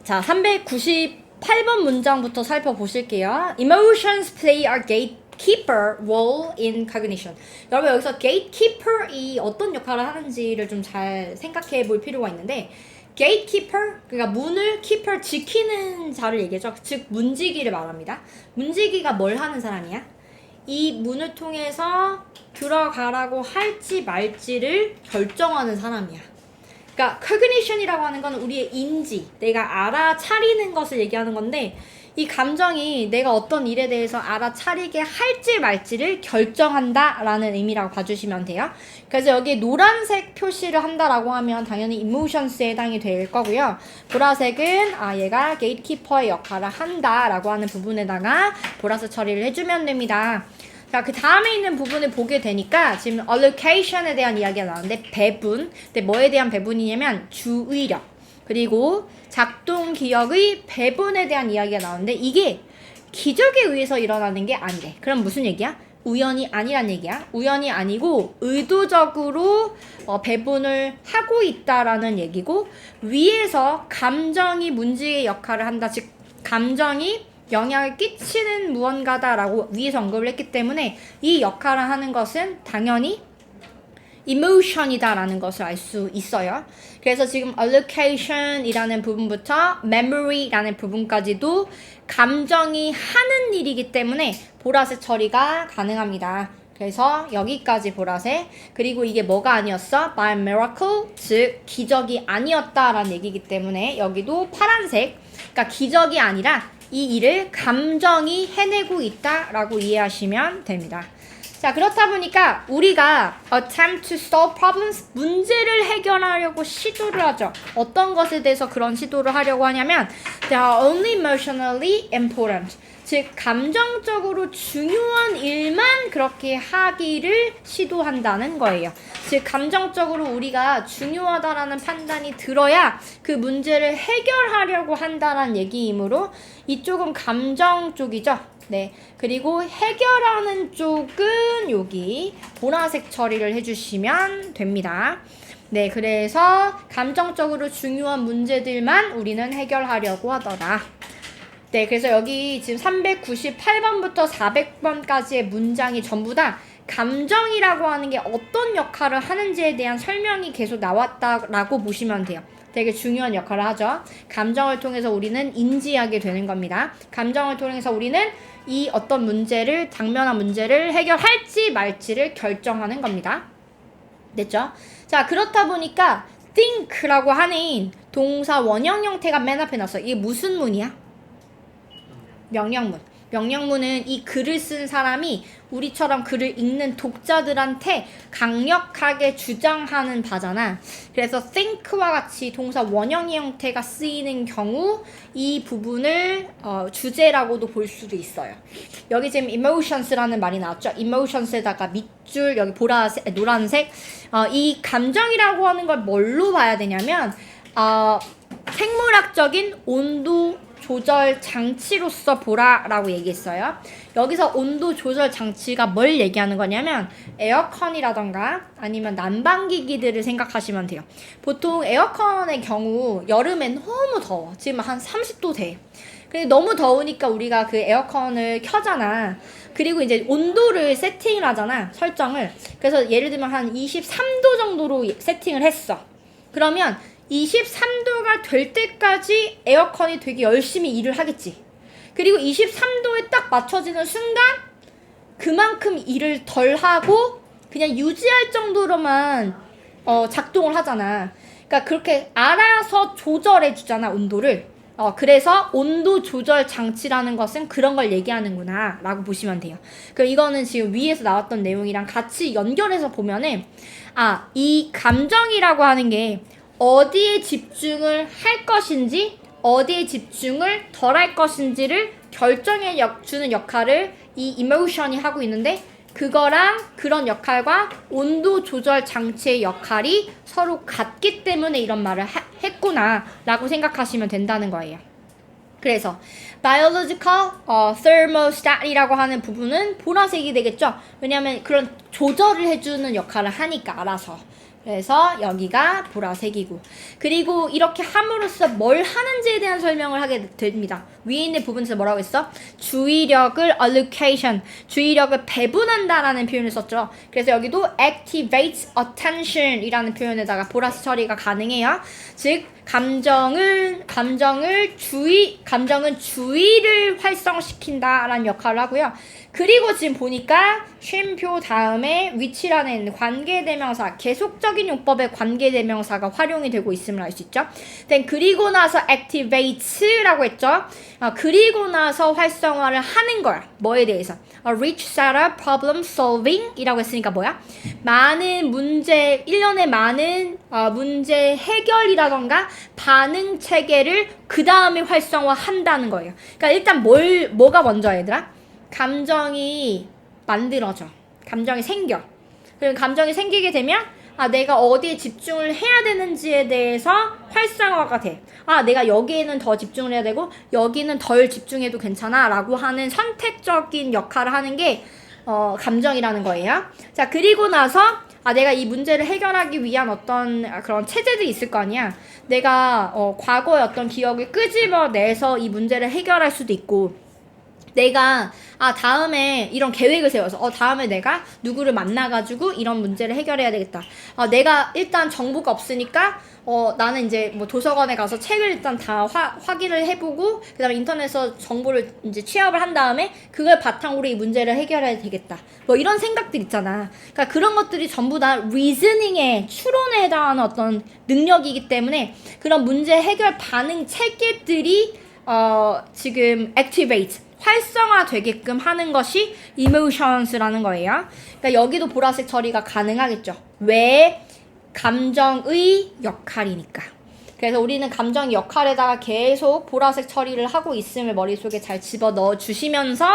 자, 398번 문장부터 살펴보실게요. Emotions play a gatekeeper role in cognition. 여러분 여기서 gatekeeper이 어떤 역할을 하는지를 좀 잘 생각해 볼 필요가 있는데 gatekeeper, 그러니까 문을 keeper, 지키는 자를 얘기하죠. 즉 문지기를 말합니다. 문지기가 뭘 하는 사람이야? 이 문을 통해서 들어가라고 할지 말지를 결정하는 사람이야. 그러니까 cognition이라고 하는 건 우리의 인지, 내가 알아차리는 것을 얘기하는 건데 이 감정이 내가 어떤 일에 대해서 알아차리게 할지 말지를 결정한다라는 의미라고 봐주시면 돼요. 그래서 여기 노란색 표시를 한다라고 하면 당연히 emotions에 해당이 될 거고요. 보라색은 얘가 gatekeeper의 역할을 한다라고 하는 부분에다가 보라색 처리를 해주면 됩니다. 자, 그 다음에 있는 부분을 보게 되니까 지금 allocation에 대한 이야기가 나오는데 배분. 근데 뭐에 대한 배분이냐면 주의력. 그리고 작동 기억의 배분에 대한 이야기가 나오는데 이게 기적에 의해서 일어나는 게 아니래. 그럼 무슨 얘기야? 우연이 아니란 얘기야. 우연이 아니고 의도적으로 배분을 하고 있다라는 얘기고 위에서 감정이 문제의 역할을 한다. 즉 감정이 영향을 끼치는 무언가다라고 위에서 언급을 했기 때문에 이 역할을 하는 것은 당연히 emotion이다라는 것을 알 수 있어요. 그래서 지금 allocation이라는 부분부터 memory라는 부분까지도 감정이 하는 일이기 때문에 보라색 처리가 가능합니다. 그래서 여기까지 보라색. 그리고 이게 뭐가 아니었어? by miracle, 즉 기적이 아니었다라는 얘기이기 때문에 여기도 파란색. 그러니까 기적이 아니라 이 일을 감정이 해내고 있다라고 이해하시면 됩니다. 자, 그렇다 보니까 우리가 attempt to solve problems, 문제를 해결하려고 시도를 하죠. 어떤 것에 대해서 그런 시도를 하려고 하냐면 they are only emotionally important. 즉 감정적으로 중요한 일만 그렇게 하기를 시도한다는 거예요. 즉 감정적으로 우리가 중요하다라는 판단이 들어야 그 문제를 해결하려고 한다는 얘기이므로 이쪽은 감정 쪽이죠. 네. 그리고 해결하는 쪽은 여기 보라색 처리를 해주시면 됩니다. 네. 그래서 감정적으로 중요한 문제들만 우리는 해결하려고 하더라. 네, 그래서 여기 지금 398번부터 400번까지의 문장이 전부 다 감정이라고 하는 게 어떤 역할을 하는지에 대한 설명이 계속 나왔다라고 보시면 돼요. 되게 중요한 역할을 하죠. 감정을 통해서 우리는 인지하게 되는 겁니다. 감정을 통해서 우리는 이 어떤 문제를, 당면한 문제를 해결할지 말지를 결정하는 겁니다. 됐죠? 자, 그렇다 보니까 think라고 하는 동사 원형 형태가 맨 앞에 나왔어. 이게 무슨 문이야? 명령문. 명령문은 이 글을 쓴 사람이 우리처럼 글을 읽는 독자들한테 강력하게 주장하는 바잖아. 그래서 think와 같이 동사 원형 형태가 쓰이는 경우 이 부분을 주제라고도 볼 수도 있어요. 여기 지금 emotions라는 말이 나왔죠. emotions에다가 밑줄 여기 보라색, 노란색. 이 감정이라고 하는 걸 뭘로 봐야 되냐면 생물학적인 온도 조절 장치로서 보라라고 얘기했어요. 여기서 온도 조절 장치가 뭘 얘기하는 거냐면 에어컨이라던가 아니면 난방기기들을 생각하시면 돼요. 보통 에어컨의 경우 여름엔 너무 더워. 지금 한 30도 돼. 근데 너무 더우니까 우리가 그 에어컨을 켜잖아. 그리고 이제 온도를 세팅을 하잖아. 설정을. 그래서 예를 들면 한 23도 정도로 세팅을 했어. 그러면 23도가 될 때까지 에어컨이 되게 열심히 일을 하겠지. 그리고 23도에 딱 맞춰지는 순간 그만큼 일을 덜 하고 그냥 유지할 정도로만 작동을 하잖아. 그러니까 그렇게 알아서 조절해 주잖아, 온도를. 그래서 온도 조절 장치라는 것은 그런 걸 얘기하는구나 라고 보시면 돼요. 그럼 이거는 지금 위에서 나왔던 내용이랑 같이 연결해서 보면은 이 감정이라고 하는 게 어디에 집중을 할 것인지 어디에 집중을 덜 할 것인지를 결정해 주는 역할을 이 emotion이 하고 있는데 그거랑 그런 역할과 온도 조절 장치의 역할이 서로 같기 때문에 이런 말을 했구나 라고 생각하시면 된다는 거예요. 그래서 biological thermostat이라고 하는 부분은 보라색이 되겠죠. 왜냐하면 그런 조절을 해주는 역할을 하니까 알아서. 그래서 여기가 보라색이고 그리고 이렇게 함으로써 뭘 하는지에 대한 설명을 하게 됩니다. 위에 있는 부분에서 뭐라고 했어? 주의력을 allocation, 주의력을 배분한다라는 표현을 썼죠. 그래서 여기도 activates attention 이라는 표현에다가 보라색 처리가 가능해요. 즉 감정은 주의를 활성시킨다라는 역할을 하고요. 그리고 지금 보니까 쉼표 다음에 which라는 관계대명사, 계속적인 용법의 관계대명사가 활용이 되고 있음을 알 수 있죠. 그리고 나서 activates라고 했죠. 그리고 나서 활성화를 하는 거야. 뭐에 대해서? Rich set up problem solving 이라고 했으니까 뭐야? 많은 문제, 일련의 많은 문제 해결이라던가 반응 체계를 그 다음에 활성화한다는 거예요. 그러니까 일단 뭐가 먼저 얘들아? 감정이 만들어져. 감정이 생겨. 그럼 감정이 생기게 되면 내가 어디에 집중을 해야 되는지에 대해서 활성화가 돼. 내가 여기에는 더 집중을 해야 되고 여기는 덜 집중해도 괜찮아 라고 하는 선택적인 역할을 하는 게 감정이라는 거예요. 자, 그리고 나서 내가 이 문제를 해결하기 위한 어떤 그런 체제들이 있을 거 아니야. 내가 과거의 어떤 기억을 끄집어내서 이 문제를 해결할 수도 있고 내가 다음에 이런 계획을 세워서 다음에 내가 누구를 만나가지고 이런 문제를 해결해야 되겠다. 내가 일단 정보가 없으니까 나는 이제 뭐 도서관에 가서 책을 일단 다 확인을 해보고 그 다음에 인터넷에서 정보를 이제 취합을 한 다음에 그걸 바탕으로 이 문제를 해결해야 되겠다. 뭐 이런 생각들 있잖아. 그러니까 그런 것들이 전부 다 리즈닝의 추론에 해당하는 어떤 능력이기 때문에 그런 문제 해결 반응 체계들이 지금 activate 활성화되게끔 하는 것이 emotions라는 거예요. 그러니까 여기도 보라색 처리가 가능하겠죠. 왜? 감정의 역할이니까. 그래서 우리는 감정 역할에다가 계속 보라색 처리를 하고 있음을 머릿속에 잘 집어넣어 주시면서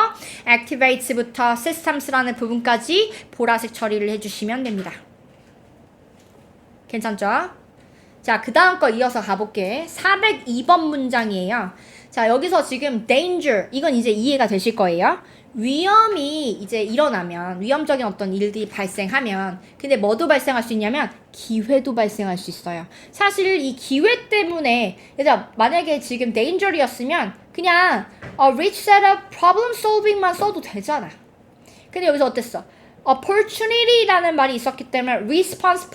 activates부터 systems라는 부분까지 보라색 처리를 해주시면 됩니다. 괜찮죠? 자, 그 다음 거 이어서 가볼게. 402번 문장이에요. 자, 여기서 지금 danger, 이건 이제 이해가 되실 거예요. 위험이 이제 일어나면, 위험적인 어떤 일들이 발생하면, 근데 뭐도 발생할 수 있냐면, 기회도 발생할 수 있어요. 사실 이 기회 때문에, 얘들아, 만약에 지금 danger이었으면, 그냥, rich setup, problem solving만 써도 되잖아. 근데 여기서 어땠어? opportunity라는 말이 있었기 때문에 response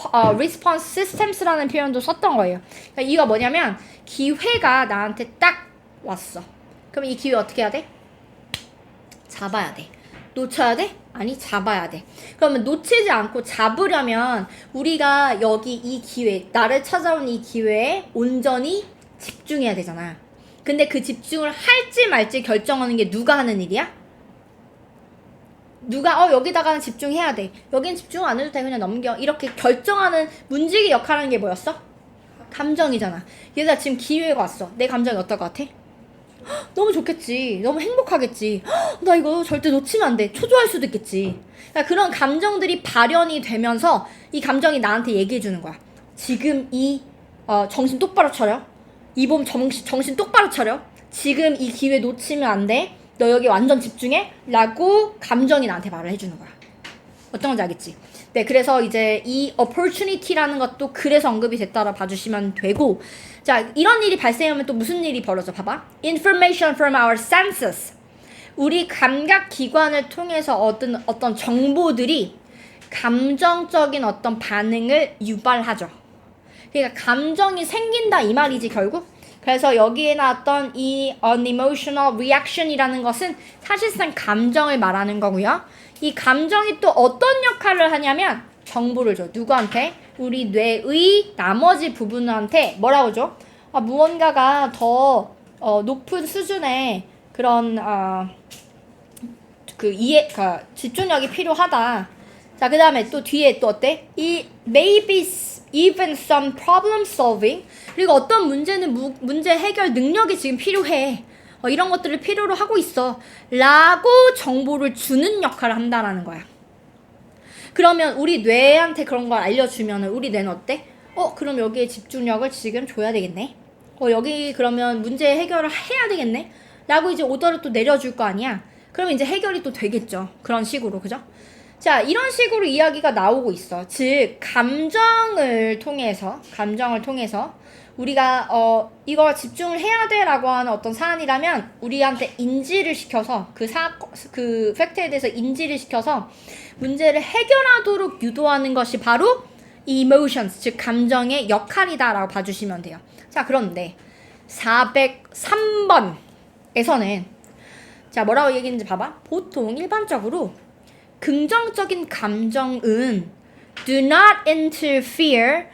systems라는 표현도 썼던 거예요. 그러니까 이거 뭐냐면, 기회가 나한테 딱 왔어. 그럼 이 기회 어떻게 해야 돼? 잡아야 돼. 놓쳐야 돼? 아니, 잡아야 돼. 그러면 놓치지 않고 잡으려면 우리가 여기 이 기회, 나를 찾아온 이 기회에 온전히 집중해야 되잖아. 근데 그 집중을 할지 말지 결정하는 게 누가 하는 일이야? 누가 여기다가는 집중해야 돼. 여긴 집중 안 해도 돼. 그냥 넘겨. 이렇게 결정하는 문지기 역할하는 게 뭐였어? 감정이잖아. 얘들아, 지금 기회가 왔어. 내 감정이 어떨 것 같아? 너무 좋겠지. 너무 행복하겠지. 나 이거 절대 놓치면 안 돼. 초조할 수도 있겠지. 그러니까 그런 감정들이 발현이 되면서 이 감정이 나한테 얘기해 주는 거야. 지금 정신 똑바로 차려. 이봄 정신 똑바로 차려. 지금 이 기회 놓치면 안 돼. 너 여기 완전 집중해. 라고 감정이 나한테 말을 해주는 거야. 어떤 건지 알겠지? 네, 그래서 이제 이 opportunity라는 것도 그래서 언급이 됐다라 봐주시면 되고, 자, 이런 일이 발생하면 또 무슨 일이 벌어져? 봐봐. Information from our senses. 우리 감각기관을 통해서 얻은 어떤 정보들이 감정적인 어떤 반응을 유발하죠. 그러니까 감정이 생긴다 이 말이지 결국. 그래서 여기에 나왔던 이 unemotional reaction이라는 것은 사실상 감정을 말하는 거고요. 이 감정이 또 어떤 역할을 하냐면 정보를 줘. 누구한테? 우리 뇌의 나머지 부분한테 뭐라고 줘? 무언가가 더 높은 수준의 그런 집중력이 필요하다. 자, 그 다음에 또 뒤에 또 어때? 이 maybe even some problem solving. 그리고 어떤 문제 해결 능력이 지금 필요해. 이런 것들을 필요로 하고 있어. 라고 정보를 주는 역할을 한다라는 거야. 그러면 우리 뇌한테 그런 걸 알려주면 우리 뇌는 어때? 그럼 여기에 집중력을 지금 줘야 되겠네. 여기 그러면 문제 해결을 해야 되겠네. 라고 이제 오더를 또 내려줄 거 아니야. 그러면 이제 해결이 또 되겠죠. 그런 식으로, 그죠? 자, 이런 식으로 이야기가 나오고 있어. 즉, 감정을 통해서 우리가 이거 집중을 해야 돼라고 하는 어떤 사안이라면 우리한테 인지를 시켜서 그 팩트에 대해서 인지를 시켜서 문제를 해결하도록 유도하는 것이 바로 이 emotions, 즉 감정의 역할이다라고 봐주시면 돼요. 자, 그런데 403번에서는 자, 뭐라고 얘기했는지 봐봐. 보통 일반적으로 긍정적인 감정은 do not interfere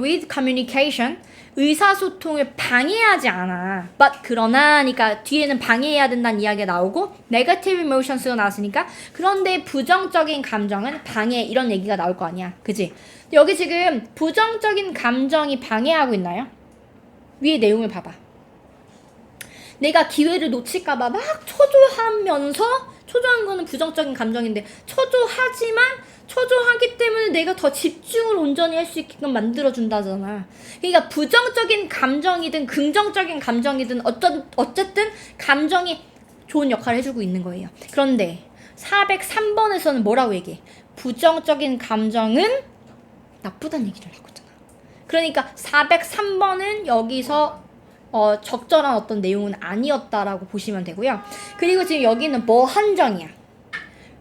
with communication. 의사소통을 방해하지 않아. But 그러나니까 뒤에는 방해해야 된다는 이야기가 나오고 negative emotions가 나왔으니까 그런데 부정적인 감정은 방해 이런 얘기가 나올 거 아니야. 그치? 여기 지금 부정적인 감정이 방해하고 있나요? 위에 내용을 봐봐. 내가 기회를 놓칠까봐 막 초조하는 거는 부정적인 감정인데 초조하기 때문에 내가 더 집중을 온전히 할 수 있게끔 만들어준다잖아. 그러니까 부정적인 감정이든 긍정적인 감정이든 어쨌든 감정이 좋은 역할을 해주고 있는 거예요. 그런데 403번에서는 뭐라고 얘기해? 부정적인 감정은 나쁘다는 얘기를 하고 있잖아. 그러니까 403번은 여기서 적절한 어떤 내용은 아니었다라고 보시면 되고요. 그리고 지금 여기는 뭐 한정이야?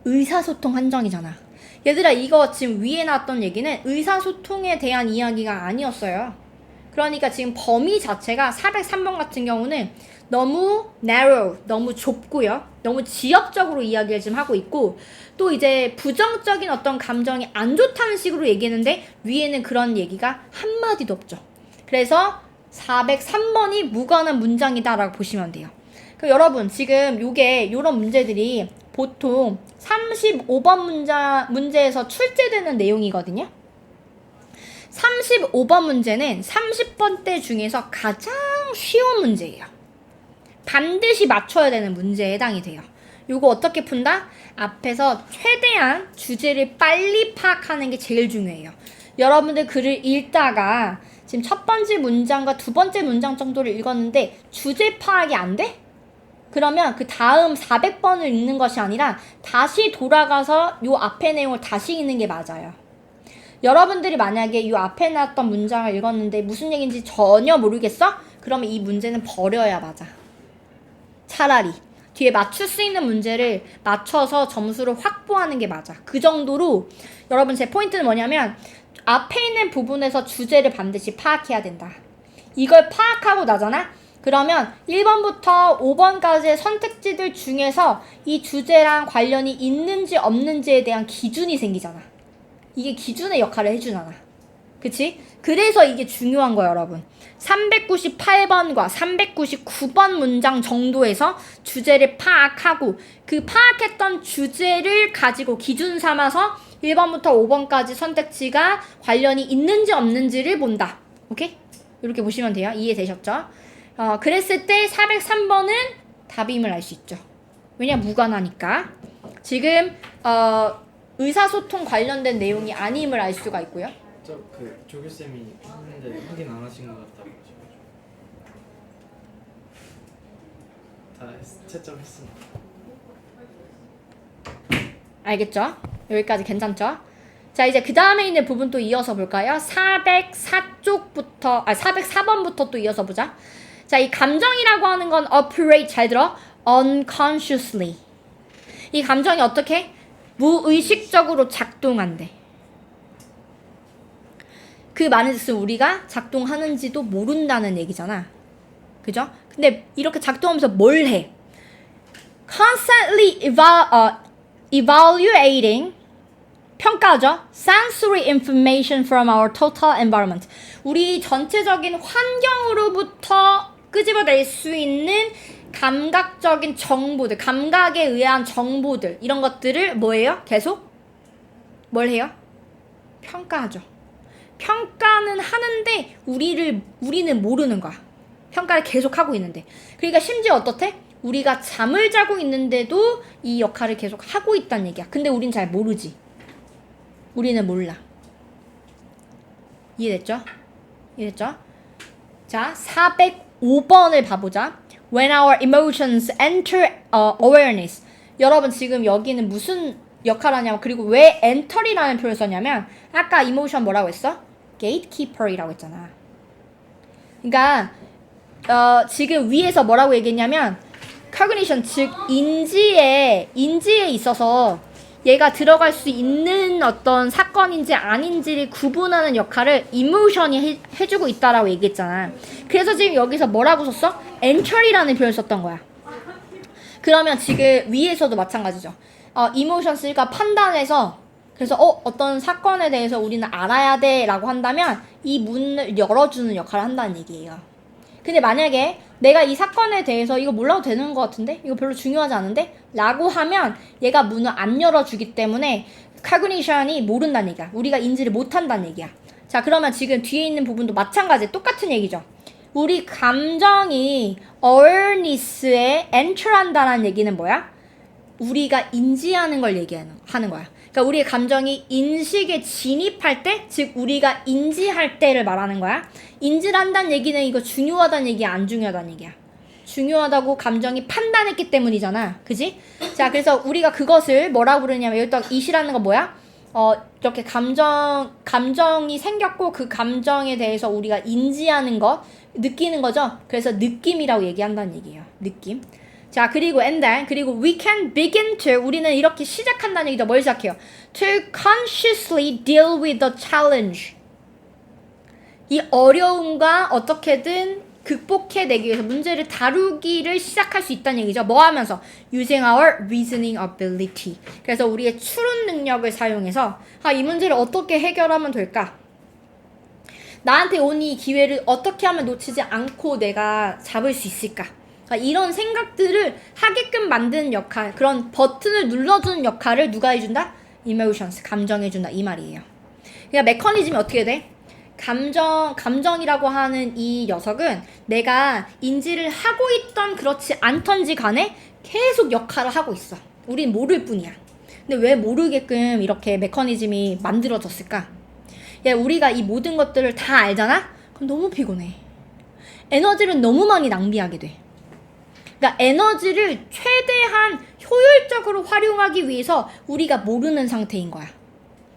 의사소통 한정이잖아. 얘들아, 이거 지금 위에 나왔던 얘기는 의사소통에 대한 이야기가 아니었어요. 그러니까 지금 범위 자체가 403번 같은 경우는 너무 narrow, 너무 좁고요. 너무 지역적으로 이야기를 지금 하고 있고 또 이제 부정적인 어떤 감정이 안 좋다는 식으로 얘기했는데 위에는 그런 얘기가 한마디도 없죠. 그래서 403번이 무관한 문장이다라고 보시면 돼요. 그럼 여러분 지금 요런 문제들이 보통 35번 문제에서 출제되는 내용이거든요. 35번 문제는 30번대 중에서 가장 쉬운 문제예요. 반드시 맞춰야 되는 문제에 해당이 돼요. 요거 어떻게 푼다? 앞에서 최대한 주제를 빨리 파악하는 게 제일 중요해요. 여러분들 글을 읽다가 지금 첫 번째 문장과 두 번째 문장 정도를 읽었는데 주제 파악이 안 돼? 그러면 그 다음 400번을 읽는 것이 아니라 다시 돌아가서 요 앞에 내용을 다시 읽는 게 맞아요. 여러분들이 만약에 요 앞에 나왔던 문장을 읽었는데 무슨 얘기인지 전혀 모르겠어? 그러면 이 문제는 버려야 맞아. 차라리 뒤에 맞출 수 있는 문제를 맞춰서 점수를 확보하는 게 맞아. 그 정도로 여러분 제 포인트는 뭐냐면 앞에 있는 부분에서 주제를 반드시 파악해야 된다. 이걸 파악하고 나잖아? 그러면 1번부터 5번까지의 선택지들 중에서 이 주제랑 관련이 있는지 없는지에 대한 기준이 생기잖아. 이게 기준의 역할을 해주잖아. 그치? 그래서 이게 중요한 거야, 여러분. 398번과 399번 문장 정도에서 주제를 파악하고 그 파악했던 주제를 가지고 기준 삼아서 1번부터 5번까지 선택지가 관련이 있는지 없는지를 본다. 오케이? 이렇게 보시면 돼요. 이해되셨죠? 그랬을 때 403번은 답임을 알 수 있죠. 왜냐? 무관하니까. 지금 의사소통 관련된 내용이 아님을 알 수가 있고요. 그 조교쌤이 했는데 확인 안 하신 것 같다고 하셔가지고 다 채점했습니다. 알겠죠? 여기까지 괜찮죠? 자, 이제 그 다음에 있는 부분 또 이어서 볼까요? 404번부터 또 이어서 보자. 자, 이 감정이라고 하는 건 operate, 잘 들어, unconsciously. 이 감정이 어떻게? 무의식적으로 작동한대. 그 많은 뜻은 우리가 작동하는지도 모른다는 얘기잖아. 그죠? 근데 이렇게 작동하면서 뭘 해? Constantly evaluating, 평가죠. Sensory information from our total environment. 우리 전체적인 환경으로부터 끄집어낼 수 있는 감각적인 정보들, 감각에 의한 정보들, 이런 것들을 뭐예요? 계속? 뭘 해요? 평가하죠. 평가는 하는데 우리는 모르는 거야. 평가를 계속 하고 있는데. 그러니까 심지어 어떻대? 우리가 잠을 자고 있는데도 이 역할을 계속 하고 있다는 얘기야. 근데 우린 잘 모르지. 우리는 몰라. 이해됐죠? 자, 405번을 봐보자. When our emotions enter awareness. 여러분 지금 여기는 무슨 역할을 하냐면 그리고 왜 엔터리라는 표현을 썼냐면 아까 이모션 뭐라고 했어? gatekeeper이라고 했잖아. 그러니까 지금 위에서 뭐라고 얘기했냐면 cognition 즉 인지에 있어서 얘가 들어갈 수 있는 어떤 사건인지 아닌지를 구분하는 역할을 emotion이 해주고 있다라고 얘기했잖아. 그래서 지금 여기서 뭐라고 썼어? entry라는 표현을 썼던 거야. 그러면 지금 위에서도 마찬가지죠. emotion 쓰니까 판단해서 그래서 어떤 사건에 대해서 우리는 알아야 돼 라고 한다면 이 문을 열어주는 역할을 한다는 얘기예요. 근데 만약에 내가 이 사건에 대해서 이거 몰라도 되는 것 같은데? 이거 별로 중요하지 않은데? 라고 하면 얘가 문을 안 열어주기 때문에 cognition이 모른다는 얘기야. 우리가 인지를 못한다는 얘기야. 자, 그러면 지금 뒤에 있는 부분도 마찬가지 똑같은 얘기죠. 우리 감정이 awareness에 enter한다는 얘기는 뭐야? 우리가 인지하는 걸 하는 거야. 그러니까 우리의 감정이 인식에 진입할 때, 즉 우리가 인지할 때를 말하는 거야. 인지를 한다는 얘기는 이거 중요하다는 얘기야, 안 중요하다는 얘기야? 중요하다고 감정이 판단했기 때문이잖아. 그지? 자, 그래서 우리가 그것을 뭐라고 부르냐면 여기다 it이라는 건 뭐야? 이렇게 감정이 생겼고 그 감정에 대해서 우리가 인지하는 것, 느끼는 거죠. 그래서 느낌이라고 얘기한다는 얘기예요. 느낌. 자, 그리고 and then 그리고 we can begin to 우리는 이렇게 시작한다는 얘기죠. 뭘 시작해요? To consciously deal with the challenge. 이 어려움과 어떻게든 극복해내기 위해서 문제를 다루기를 시작할 수 있다는 얘기죠. 뭐 하면서? Using our reasoning ability. 그래서 우리의 추론 능력을 사용해서 이 문제를 어떻게 해결하면 될까? 나한테 온 이 기회를 어떻게 하면 놓치지 않고 내가 잡을 수 있을까? 이런 생각들을 하게끔 만드는 역할, 그런 버튼을 눌러주는 역할을 누가 해준다? Emotions, 감정이 해준다 이 말이에요. 그러니까 메커니즘이 어떻게 돼? 감정이라고 하는 이 녀석은 내가 인지를 하고 있던 그렇지 않던지 간에 계속 역할을 하고 있어. 우린 모를 뿐이야. 근데 왜 모르게끔 이렇게 메커니즘이 만들어졌을까? 우리가 이 모든 것들을 다 알잖아? 그럼 너무 피곤해. 에너지를 너무 많이 낭비하게 돼. 그러니까 에너지를 최대한 효율적으로 활용하기 위해서 우리가 모르는 상태인 거야.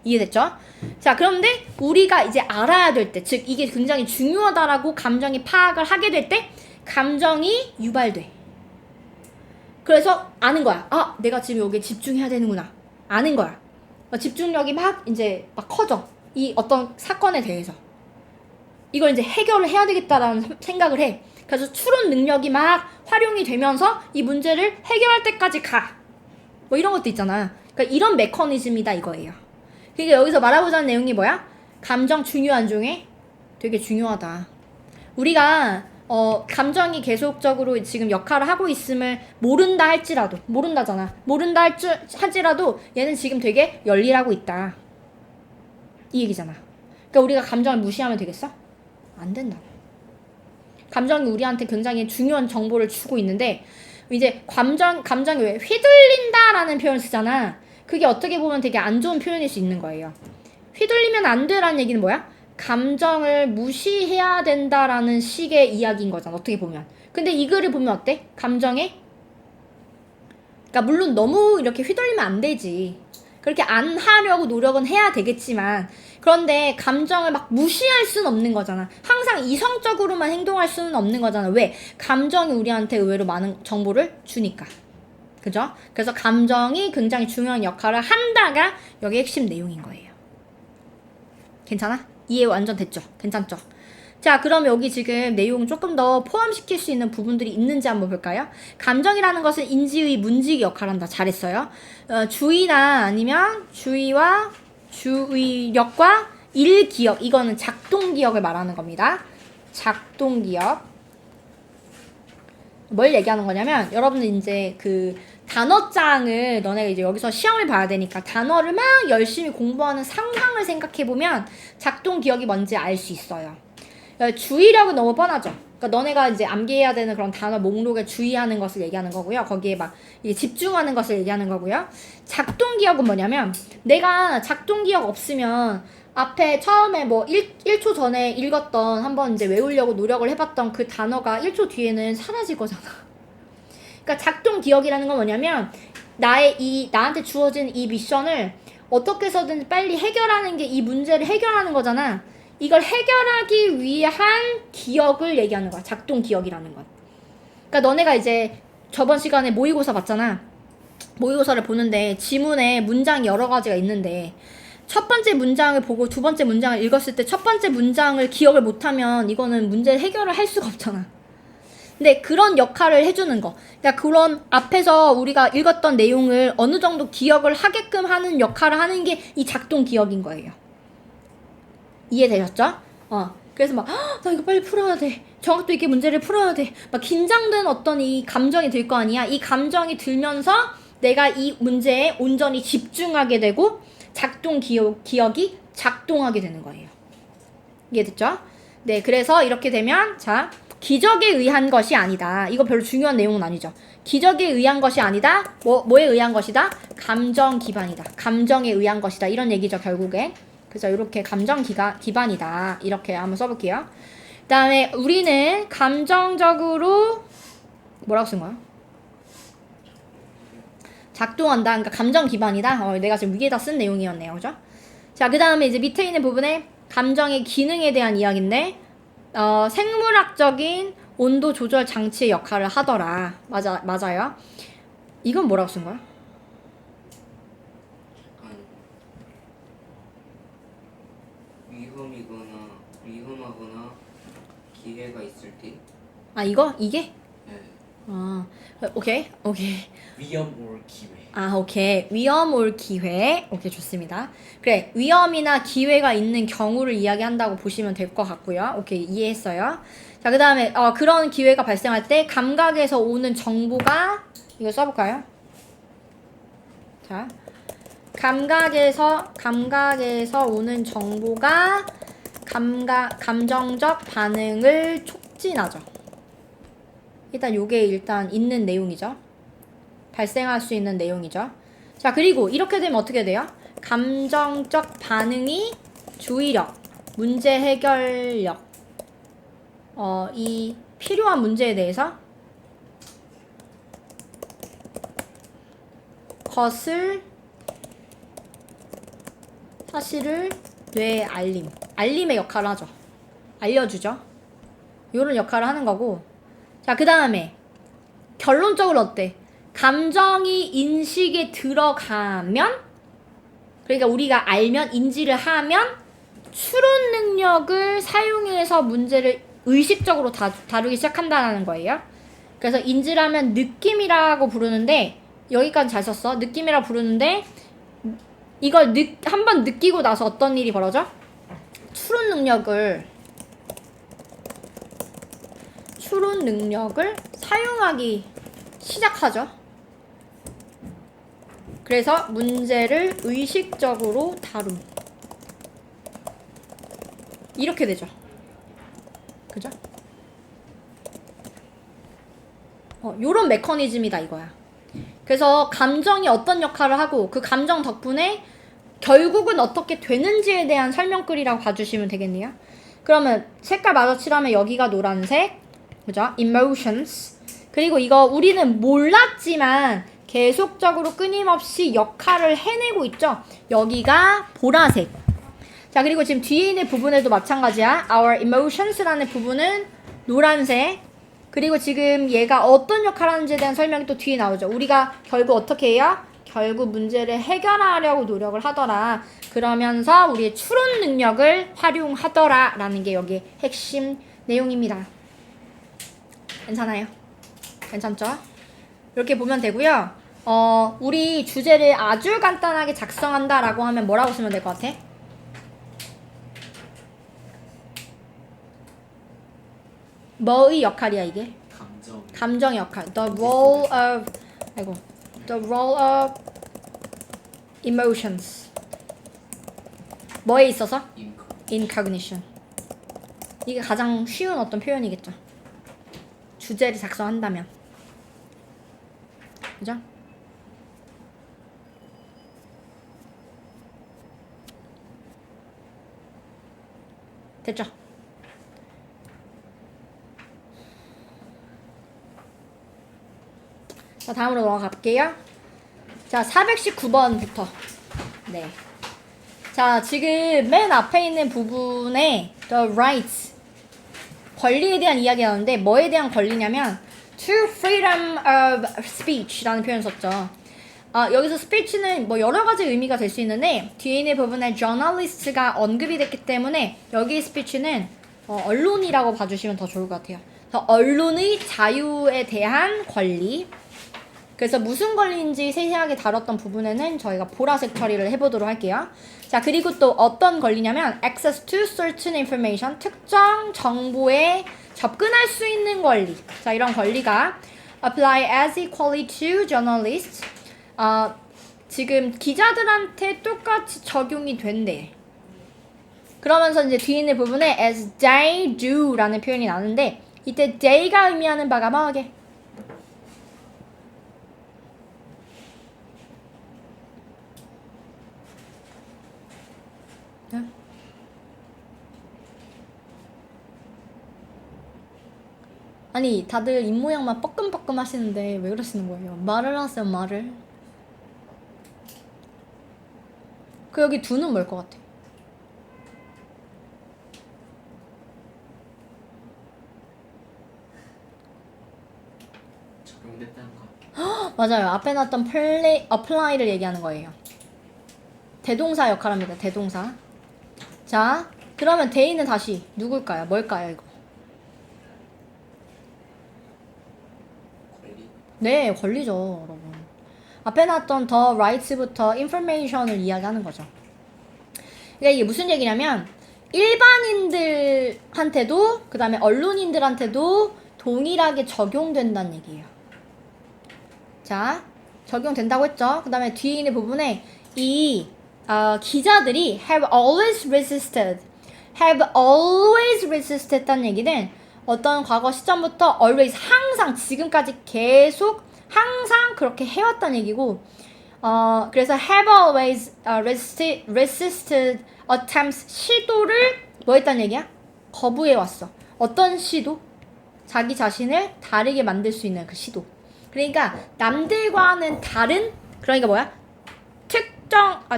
이해됐죠? 자, 그런데 우리가 이제 알아야 될 때, 즉 이게 굉장히 중요하다라고 감정이 파악을 하게 될 때 감정이 유발돼. 그래서 아는 거야. 내가 지금 여기에 집중해야 되는구나. 아는 거야. 집중력이 막 커져. 이 어떤 사건에 대해서. 이걸 이제 해결을 해야 되겠다라는 생각을 해. 그래서 추론 능력이 막 활용이 되면서 이 문제를 해결할 때까지 가. 뭐 이런 것도 있잖아. 그러니까 이런 메커니즘이다 이거예요. 그러니까 여기서 말하고자 하는 내용이 뭐야? 감정 중요한 중에 되게 중요하다. 우리가 감정이 계속적으로 지금 역할을 하고 있음을 모른다 할지라도 모른다잖아. 모른다 할지라도 얘는 지금 되게 열일하고 있다. 이 얘기잖아. 그러니까 우리가 감정을 무시하면 되겠어? 안 된다. 감정이 우리한테 굉장히 중요한 정보를 주고 있는데 이제 감정이 왜 휘둘린다라는 표현을 쓰잖아. 그게 어떻게 보면 되게 안 좋은 표현일 수 있는 거예요. 휘둘리면 안 돼라는 얘기는 뭐야? 감정을 무시해야 된다라는 식의 이야기인 거잖아. 어떻게 보면. 근데 이 글을 보면 어때? 그러니까 물론 너무 이렇게 휘둘리면 안 되지. 그렇게 안 하려고 노력은 해야 되겠지만 그런데 감정을 막 무시할 수는 없는 거잖아. 항상 이성적으로만 행동할 수는 없는 거잖아. 왜? 감정이 우리한테 의외로 많은 정보를 주니까. 그죠? 그래서 감정이 굉장히 중요한 역할을 한다가 여기 핵심 내용인 거예요. 괜찮아? 이해 완전 됐죠? 괜찮죠? 자, 그럼 여기 지금 내용 조금 더 포함시킬 수 있는 부분들이 있는지 한번 볼까요? 감정이라는 것은 인지의 문지기 역할을 한다. 잘했어요. 주의나 아니면 주의와 주의력과 일기억. 이거는 작동기억을 말하는 겁니다. 작동기억. 뭘 얘기하는 거냐면 여러분들 이제 그 단어장을 너네가 이제 여기서 시험을 봐야 되니까 단어를 막 열심히 공부하는 상황을 생각해보면 작동기억이 뭔지 알 수 있어요. 주의력은 너무 뻔하죠. 그러니까 너네가 이제 암기해야 되는 그런 단어 목록에 주의하는 것을 얘기하는 거고요. 거기에 막 집중하는 것을 얘기하는 거고요. 작동기억은 뭐냐면 내가 작동기억 없으면 앞에 처음에 뭐 1초 전에 읽었던 한번 이제 외우려고 노력을 해봤던 그 단어가 1초 뒤에는 사라질 거잖아. 그러니까 작동 기억이라는 건 뭐냐면 나한테 주어진 이 미션을 어떻게 해서든 빨리 해결하는 게 이 문제를 해결하는 거잖아. 이걸 해결하기 위한 기억을 얘기하는 거야. 작동 기억이라는 건. 그러니까 너네가 이제 저번 시간에 모의고사 봤잖아. 모의고사를 보는데 지문에 문장이 여러 가지가 있는데 첫 번째 문장을 보고 두 번째 문장을 읽었을 때 첫 번째 문장을 기억을 못하면 이거는 문제 해결을 할 수가 없잖아. 근데 그런 역할을 해주는 거. 그러니까 그런 앞에서 우리가 읽었던 내용을 어느 정도 기억을 하게끔 하는 역할을 하는 게 이 작동 기억인 거예요. 이해되셨죠? 그래서 막, 나 이거 빨리 풀어야 돼. 정확도 있게 문제를 풀어야 돼. 막 긴장된 어떤 이 감정이 들 거 아니야. 이 감정이 들면서 내가 이 문제에 온전히 집중하게 되고 작동 기억이 작동하게 되는 거예요. 이해됐죠? 네, 그래서 이렇게 되면 자, 기적에 의한 것이 아니다. 이거 별로 중요한 내용은 아니죠. 기적에 의한 것이 아니다. 뭐에 의한 것이다? 감정 기반이다. 감정에 의한 것이다. 이런 얘기죠, 결국에. 그래서 이렇게 감정 기반이다. 이렇게 한번 써볼게요. 그 다음에 우리는 감정적으로 뭐라고 쓴 거야? 작동한다. 그러니까 감정 기반이다. 내가 지금 위에다 쓴 내용이었네요. 그죠? 자, 그 다음에 이제 밑에 있는 부분에 감정의 기능에 대한 이야기인데 생물학적인 온도 조절 장치의 역할을 하더라. 맞아요. 이건 뭐라고 쓴 거야? 위험하거나 기회가 있을 때. 이게? 네. 오케이. 위험 올 기회. 오케이. 위험 올 기회. 오케이, 좋습니다. 그래, 위험이나 기회가 있는 경우를 이야기한다고 보시면 될 것 같고요. 오케이, 이해했어요. 자, 그 다음에 그런 기회가 발생할 때 감각에서 오는 정보가 이거 써볼까요? 자, 감각에서 오는 정보가 감정적 반응을 촉진하죠. 일단 요게 일단 있는 내용이죠. 발생할 수 있는 내용이죠. 자, 그리고 이렇게 되면 어떻게 돼요? 감정적 반응이 주의력, 문제 해결력, 이 필요한 문제에 대해서 사실을 뇌에 알림의 역할을 하죠. 알려주죠. 요런 역할을 하는 거고. 자, 그 다음에 결론적으로 어때? 감정이 인식에 들어가면, 그러니까 우리가 알면, 인지를 하면 추론 능력을 사용해서 문제를 의식적으로 다루기 시작한다는 거예요. 그래서 인지를 하면 느낌이라고 부르는데, 여기까지 잘 썼어. 느낌이라고 부르는데 이걸 한번 느끼고 나서 어떤 일이 벌어져? 추론 능력을 사용하기 시작하죠. 그래서 문제를 의식적으로 다룸. 이렇게 되죠. 그죠? 요런 메커니즘이다 이거야. 그래서 감정이 어떤 역할을 하고 그 감정 덕분에 결국은 어떻게 되는지에 대한 설명글이라고 봐주시면 되겠네요. 그러면 색깔 마저 칠하면 여기가 노란색, 그죠? emotions. 그리고 이거 우리는 몰랐지만 계속적으로 끊임없이 역할을 해내고 있죠. 여기가 보라색. 자, 그리고 지금 뒤에 있는 부분에도 마찬가지야. our emotions라는 부분은 노란색. 그리고 지금 얘가 어떤 역할을 하는지에 대한 설명이 또 뒤에 나오죠. 우리가 결국 어떻게 해요? 결국 문제를 해결하려고 노력을 하더라. 그러면서 우리의 추론 능력을 활용하더라 라는 게 여기 핵심 내용입니다. 괜찮아요? 괜찮죠? 이렇게 보면 되고요. 우리 주제를 아주 간단하게 작성한다 라고 하면 뭐라고 쓰면 될 것 같아? 뭐의 역할이야 이게? 감정의 역할. The role of emotions. 뭐에 있어서? In cognition. 이게 가장 쉬운 어떤 표현이겠죠. 주제를 작성한다면. 그죠? 됐죠? 자, 다음으로 넘어가 볼게요. 자, 419번부터. 네. 자, 지금 맨 앞에 있는 부분에 the rights, 권리에 대한 이야기가 나오는데 뭐에 대한 권리냐면 to freedom of speech라는 표현을 썼죠. 여기서 speech는 뭐 여러 가지 의미가 될 수 있는데 뒤에 있는 부분에 journalist가 언급이 됐기 때문에 여기 speech는 언론이라고 봐주시면 더 좋을 것 같아요. 그래서 언론의 자유에 대한 권리. 그래서 무슨 권리인지 세세하게 다뤘던 부분에는 저희가 보라색 처리를 해보도록 할게요. 자, 그리고 또 어떤 권리냐면 access to certain information, 특정 정보에 접근할 수 있는 권리. 자, 이런 권리가 apply as equally to journalists. 지금 기자들한테 똑같이 적용이 된대. 그러면서 이제 뒤에 있는 부분에 as they do 라는 표현이 나오는데 이때 they가 의미하는 바가 뭐게? 아니 다들 입모양만 뻐끔뻐끔 하시는데 왜 그러시는 거예요? 말을 하세요, 말을. 그 여기 두는 뭘 것 같아? 적용됐다는 거. 맞아요. 앞에 나왔던 apply를 얘기하는 거예요. 대동사 역할합니다. 대동사. 자, 그러면 they는 다시 누굴까요? 뭘까요, 이거? 권리. 네, 권리죠, 여러분. 앞에 나왔던 the rights부터 information을 이야기하는 거죠. 그러니까 이게 무슨 얘기냐면 일반인들한테도 그 다음에 언론인들한테도 동일하게 적용된다는 얘기예요. 자, 적용된다고 했죠. 그 다음에 뒤에 있는 부분에 이 기자들이 have always resisted 했다는 얘기는 어떤 과거 시점부터 always 항상 지금까지 계속 항상 그렇게 해왔다는 얘기고 그래서 have always resisted attempts 시도를 뭐 했다는 얘기야? 거부해왔어. 어떤 시도? 자기 자신을 다르게 만들 수 있는 그 시도. 그러니까 남들과는 다른 그러니까 뭐야?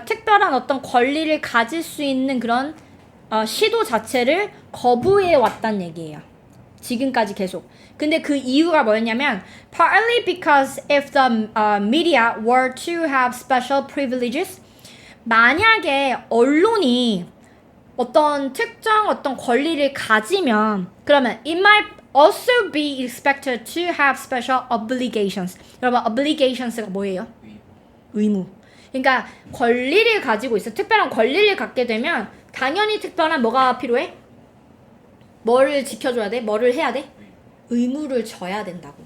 특별한 어떤 권리를 가질 수 있는 그런 시도 자체를 거부해 왔단 얘기예요. 지금까지 계속. 근데 그 이유가 뭐였냐면 partly because if the media were to have special privileges 만약에 언론이 어떤 특정 어떤 권리를 가지면 그러면 it might also be expected to have special obligations. 여러분 obligations가 뭐예요? 의무. 그러니까 권리를 가지고 있어. 특별한 권리를 갖게 되면 당연히 특별한 뭐가 필요해? 뭐를 지켜줘야 돼? 뭐를 해야 돼? 의무를 져야 된다고.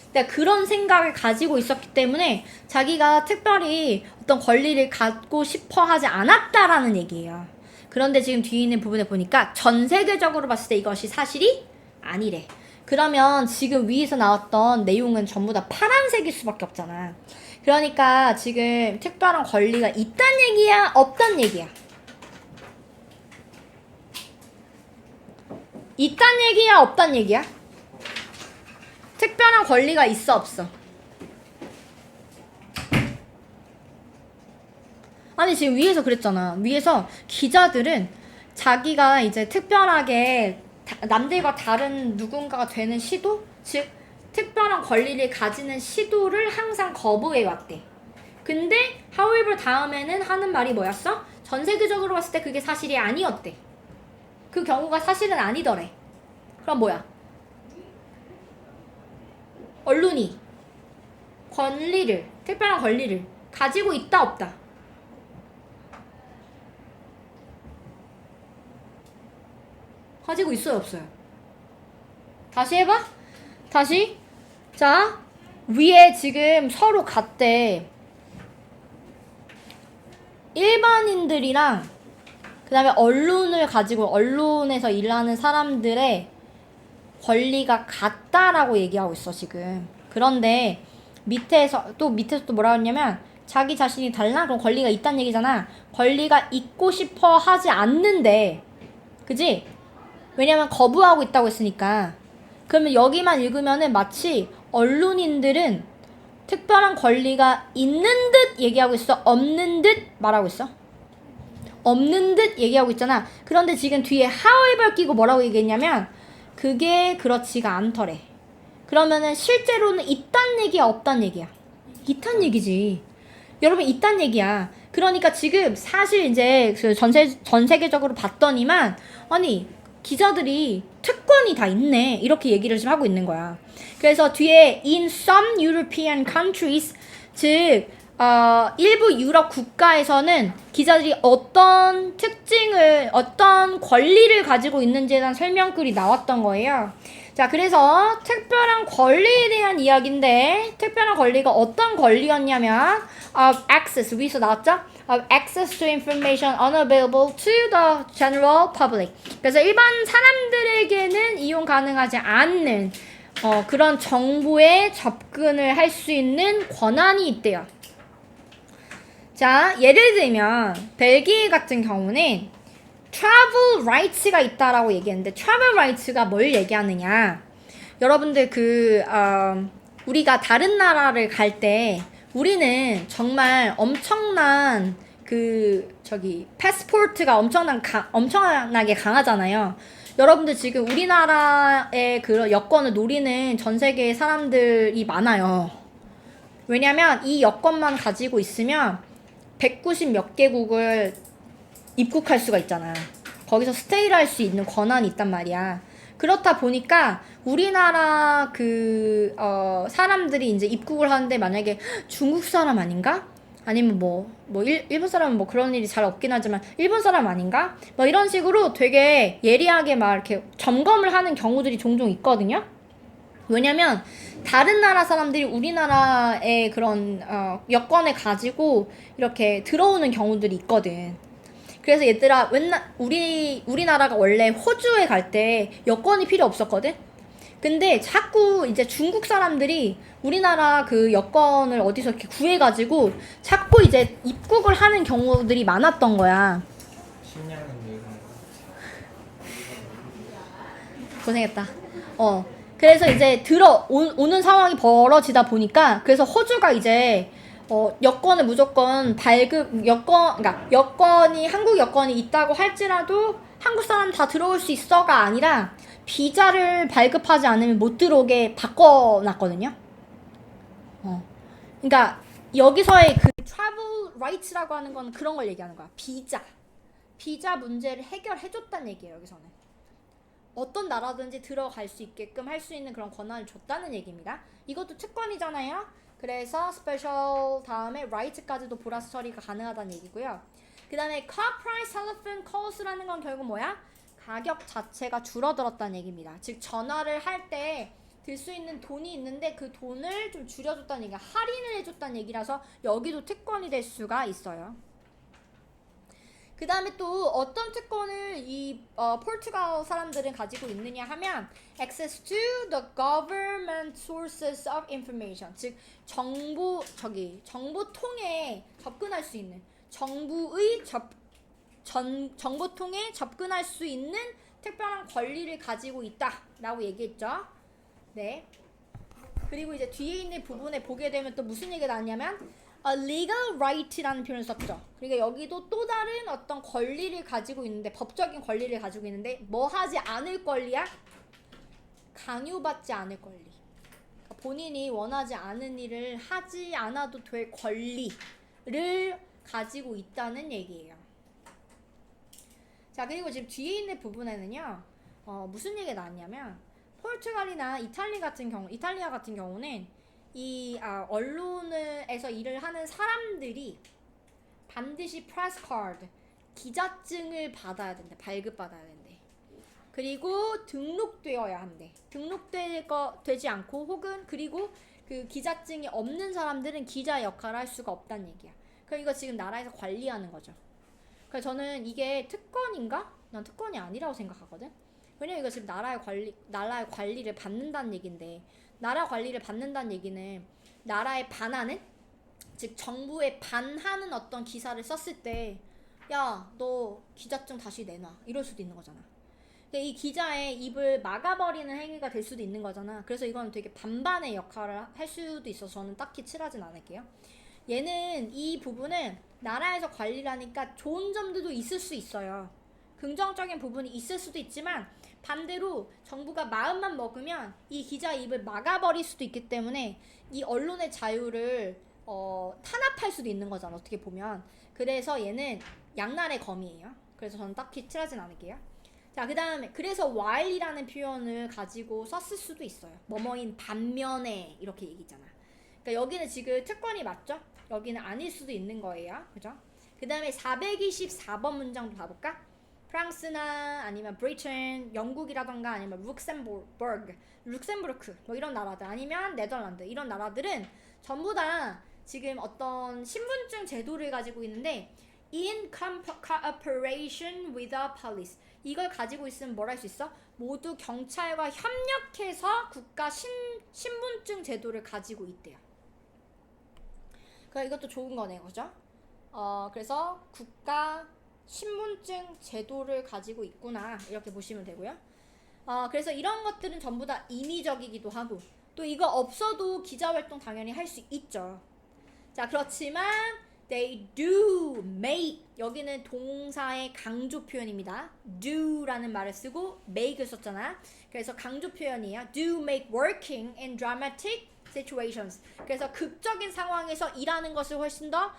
그러니까 그런 생각을 가지고 있었기 때문에 자기가 특별히 어떤 권리를 갖고 싶어 하지 않았다라는 얘기예요. 그런데 지금 뒤에 있는 부분에 보니까 전 세계적으로 봤을 때 이것이 사실이 아니래. 그러면 지금 위에서 나왔던 내용은 전부 다 파란색일 수밖에 없잖아. 그러니까 지금 특별한 권리가 있단 얘기야? 없단 얘기야? 있단 얘기야? 없단 얘기야? 특별한 권리가 있어? 없어? 아니 지금 위에서 그랬잖아. 위에서 기자들은 자기가 이제 특별하게 남들과 다른 누군가가 되는 시도? 즉 특별한 권리를 가지는 시도를 항상 거부해 왔대. 근데 however 다음에는 하는 말이 뭐였어? 전 세계적으로 봤을 때 그게 사실이 아니었대. 그 경우가 사실은 아니더래. 그럼 뭐야? 언론이 권리를, 특별한 권리를 가지고 있다 없다? 가지고 있어요 없어요? 다시 해봐. 다시. 자, 위에 지금 서로 같대. 일반인들이랑 그 다음에 언론을 가지고 언론에서 일하는 사람들의 권리가 같다라고 얘기하고 있어 지금. 그런데 밑에서 또 뭐라고 했냐면 자기 자신이 달라? 그럼 권리가 있다는 얘기잖아. 권리가 있고 싶어 하지 않는데 그지? 왜냐면 거부하고 있다고 했으니까. 그러면 여기만 읽으면은 마치 언론인들은 특별한 권리가 있는 듯 얘기하고 있어? 없는 듯 말하고 있어? 없는 듯 얘기하고 있잖아. 그런데 지금 뒤에 however 끼고 뭐라고 얘기했냐면 그게 그렇지가 않더래. 그러면은 실제로는 있단 얘기야, 없단 얘기야? 있단 얘기지. 여러분 있단 얘기야. 그러니까 지금 사실 이제 그 전 세계적으로 봤더니만 아니 기자들이 특권이 다 있네 이렇게 얘기를 지금 하고 있는 거야. 그래서 뒤에 in some European countries 즉 일부 유럽 국가에서는 기자들이 어떤 특징을 어떤 권리를 가지고 있는지에 대한 설명글이 나왔던 거예요. 자, 그래서 특별한 권리에 대한 이야기인데 특별한 권리가 어떤 권리였냐면 of access, 위에서 나왔죠? of access to information unavailable to the general public. 그래서 일반 사람들에게는 이용 가능하지 않는 그런 정보에 접근을 할 수 있는 권한이 있대요. 자, 예를 들면 벨기에 같은 경우는 travel rights가 있다라고 얘기했는데 travel rights가 뭘 얘기하느냐? 여러분들 우리가 다른 나라를 갈 때 우리는 정말 엄청난 패스포트가 엄청나게 강하잖아요. 여러분들 지금 우리나라의 그런 여권을 노리는 전 세계의 사람들이 많아요. 왜냐면 이 여권만 가지고 있으면 190 몇 개국을 입국할 수가 있잖아. 거기서 스테이를 할 수 있는 권한이 있단 말이야. 그렇다 보니까 우리나라 사람들이 이제 입국을 하는데 만약에 중국 사람 아닌가? 아니면 일본 사람은 뭐 그런 일이 잘 없긴 하지만 일본 사람 아닌가? 뭐 이런 식으로 되게 예리하게 막 이렇게 점검을 하는 경우들이 종종 있거든요. 왜냐면 다른 나라 사람들이 우리나라의 그런 여권을 가지고 이렇게 들어오는 경우들이 있거든. 그래서 얘들아 우리나라가 원래 호주에 갈 때 여권이 필요 없었거든. 근데 자꾸 이제 중국 사람들이 우리나라 그 여권을 어디서 이렇게 구해가지고 자꾸 이제 입국을 하는 경우들이 많았던 거야. 식량은 내가 고생했다. 그래서 이제 오는 상황이 벌어지다 보니까 그래서 호주가 이제 여권을 무조건 그러니까 여권이 한국 여권이 있다고 할지라도 한국 사람 다 들어올 수 있어가 아니라 비자를 발급하지 않으면 못 들어오게 바꿔놨거든요. 그러니까 여기서의 그 travel rights라고 하는 건 그런 걸 얘기하는 거야. 비자 문제를 해결해줬다는 얘기예요. 여기서는 어떤 나라든지 들어갈 수 있게끔 할 수 있는 그런 권한을 줬다는 얘기입니다. 이것도 특권이잖아요. 그래서 special 다음에 right까지도 보너스 처리가 가능하다는 얘기고요. 그 다음에 cut price telephone calls라는 건 결국 뭐야? 가격 자체가 줄어들었다는 얘기입니다. 즉 전화를 할 때 들 수 있는 돈이 있는데 그 돈을 좀 줄여줬다는 얘기야. 할인을 해줬다는 얘기라서 여기도 특권이 될 수가 있어요. 그 다음에 또 어떤 특권을 이 포르투갈 사람들은 가지고 있느냐 하면 access to the government sources of information, 즉 정보통에 접근할 수 있는 정보통에 접근할 수 있는 특별한 권리를 가지고 있다라고 얘기했죠. 네. 그리고 이제 뒤에 있는 부분에 보게 되면 또 무슨 얘기가 나왔냐면 a legal right라는 표현을 썼죠. 그러니까 여기도 또 다른 어떤 권리를 가지고 있는데 법적인 권리를 가지고 있는데 뭐 하지 않을 권리야? 강요받지 않을 권리. 그러니까 본인이 원하지 않은 일을 하지 않아도 될 권리를 가지고 있다는 얘기예요. 자, 그리고 지금 뒤에 있는 부분에는요. 무슨 얘기가 나왔냐면 포르투갈이나 이탈리아 같은 경우는 이 언론에서 일을 하는 사람들이 반드시 프레스 카드, 기자증을 받아야 된대. 발급받아야 된대. 그리고 등록되어야 한대. 등록되지 않고 혹은 그리고 그 기자증이 없는 사람들은 기자 역할을 할 수가 없다는 얘기야. 그럼 이거 지금 나라에서 관리하는 거죠. 그래서 저는 이게 특권인가? 난 특권이 아니라고 생각하거든. 왜냐면 이거 지금 나라의 관리를 받는다는 얘긴데, 나라 관리를 받는다는 얘기는 나라에 반하는, 즉 정부에 반하는 어떤 기사를 썼을 때 야, 너 기자증 다시 내놔 이럴 수도 있는 거잖아. 근데 이 기자의 입을 막아버리는 행위가 될 수도 있는 거잖아. 그래서 이건 되게 반반의 역할을 할 수도 있어서 저는 딱히 칠하진 않을게요. 얘는 이 부분은 나라에서 관리를 하니까 좋은 점들도 있을 수 있어요. 긍정적인 부분이 있을 수도 있지만 반대로 정부가 마음만 먹으면 이 기자의 입을 막아버릴 수도 있기 때문에 이 언론의 자유를 탄압할 수도 있는 거잖아, 어떻게 보면. 그래서 얘는 양날의 검이에요. 그래서 저는 딱히 칠하진 않을게요. 자, 그 다음에 그래서 while이라는 표현을 가지고 썼을 수도 있어요. 뭐뭐인 반면에 이렇게 얘기잖아. 그러니까 여기는 지금 특권이 맞죠? 여기는 아닐 수도 있는 거예요. 그죠? 그 다음에 424번 문장도 봐볼까? 프랑스나 아니면 브리튼, 영국이라던가 아니면 룩셈부르크 뭐 이런 나라들 아니면 네덜란드 이런 나라들은 전부 다 지금 어떤 신분증 제도를 가지고 있는데 in cooperation with the police 이걸 가지고 있으면 뭘 할 수 있어? 모두 경찰과 협력해서 국가 신분증 제도를 가지고 있대요. 그러니까 이것도 좋은 거네요. 그죠? 그래서 국가 신분증 제도를 가지고 있구나 이렇게 보시면 되고요. 그래서 이런 것들은 전부 다 임의적이기도 하고 또 이거 없어도 기자활동 당연히 할 수 있죠. 자, 그렇지만 they do make 여기는 동사의 강조 표현입니다. do라는 말을 쓰고 make을 썼잖아. 그래서 강조 표현이에요. do make working in dramatic situations. 그래서 극적인 상황에서 일하는 것을 훨씬 더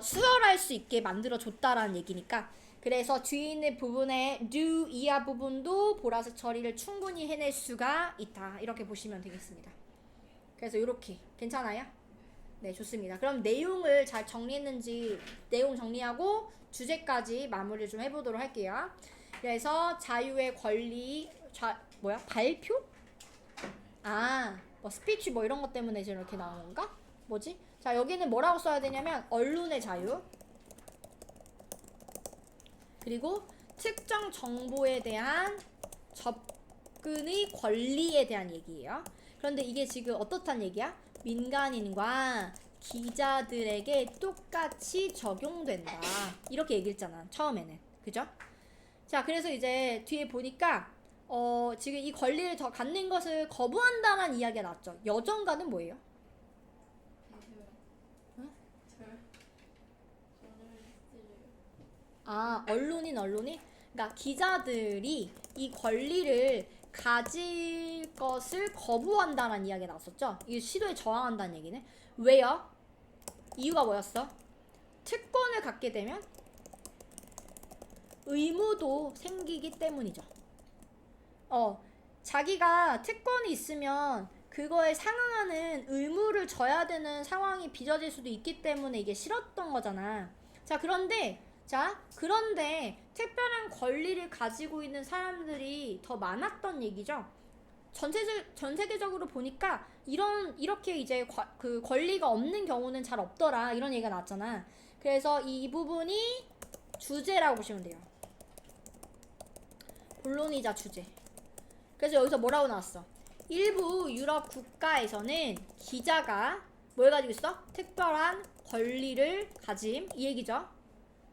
수월할 수 있게 만들어줬다라는 얘기니까 그래서 뒤에 있는 부분에 do 이하 부분도 보라색 처리를 충분히 해낼 수가 있다 이렇게 보시면 되겠습니다. 그래서 이렇게 괜찮아요? 네, 좋습니다. 그럼 내용을 잘 정리했는지 내용 정리하고 주제까지 마무리를 좀 해보도록 할게요. 그래서 자유의 권리 발표? 뭐 스피치 뭐 이런 것 때문에 지금 이렇게 나오는 건가? 뭐지? 자, 여기는 뭐라고 써야 되냐면 언론의 자유 그리고 특정 정보에 대한 접근의 권리에 대한 얘기예요. 그런데 이게 지금 어떻단 얘기야? 민간인과 기자들에게 똑같이 적용된다 이렇게 얘기했잖아 처음에는. 그죠? 자, 그래서 이제 뒤에 보니까 지금 이 권리를 더 갖는 것을 거부한다는 이야기가 나왔죠. 여정가는 뭐예요? 언론이? 그러니까 기자들이 이 권리를 가질 것을 거부한다는 이야기가 나왔었죠. 이 시도에 저항한다는 얘기는. 왜요? 이유가 뭐였어? 특권을 갖게 되면 의무도 생기기 때문이죠. 자기가 특권이 있으면 그거에 상응하는 의무를 져야 되는 상황이 빚어질 수도 있기 때문에 이게 싫었던 거잖아. 그런데 특별한 권리를 가지고 있는 사람들이 더 많았던 얘기죠. 전 세계적으로 보니까 이렇게 이제 그 권리가 없는 경우는 잘 없더라 이런 얘기가 나왔잖아. 그래서 이 부분이 주제라고 보시면 돼요. 본론이자 주제. 그래서 여기서 뭐라고 나왔어? 일부 유럽 국가에서는 기자가 뭘 가지고 있어? 특별한 권리를 가짐 이 얘기죠.